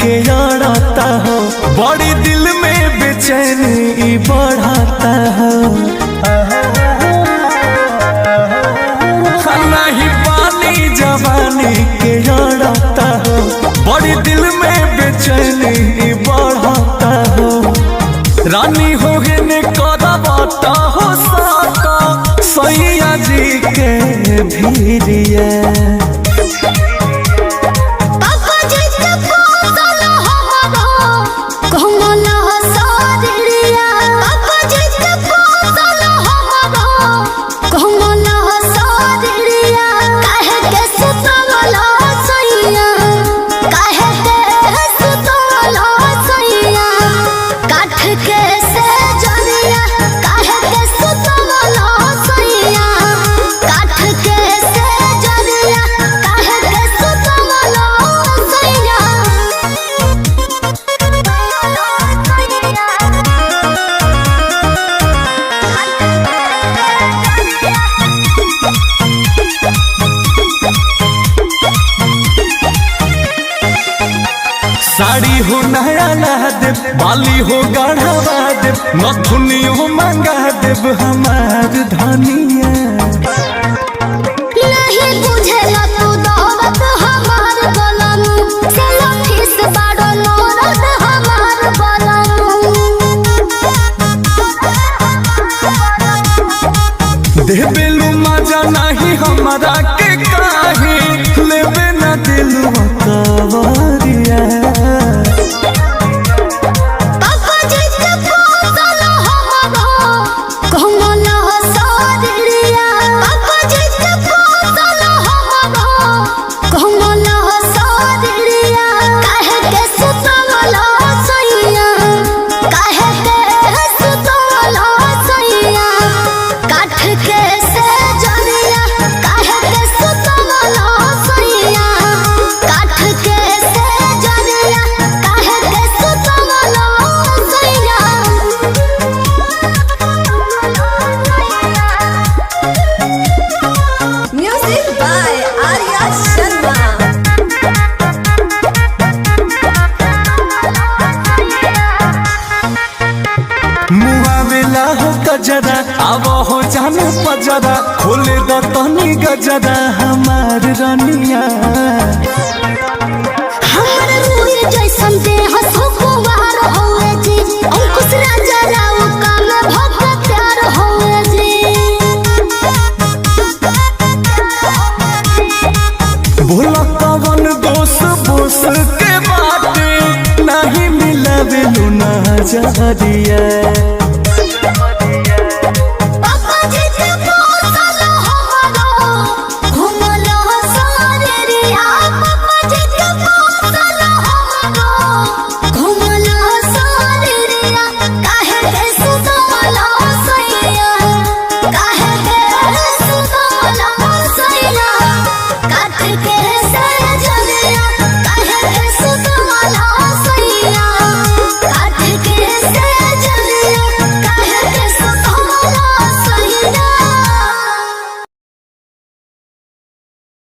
के अड़ता हो, बड़ी दिल में बेचैनी बढ़ाता हो। नहीं पानी जवानी के अड़ता हो, बड़ी दिल में बेचैनी बढ़ाता हो। रानी हो ने करबता हो साका सैया जी के भीरिया। साड़ी हो नया ला देव, बाली हो गढ़वा देव, नथुनियो मंगा देव हमार धनिया। नहीं बुझेला तू दौलत हमार बलनु, सेल्फी से बड़ो नौरत हमार बलनु। देबेलू मजा नहीं हमारा के काहे, लेबे न दिलवा कवरिया। मुआवेला हो गजरा, आवो हो जान पजरा, खोले द तनी गजरा हमार रनिया। हमर रूह जैसन देह सुकुवार होए जी, अंकुश राजा राव काल भक्त प्यार होए जी। भोला कवन दोष बोस के बाटे, नहीं मिलावे लुना जहरिया।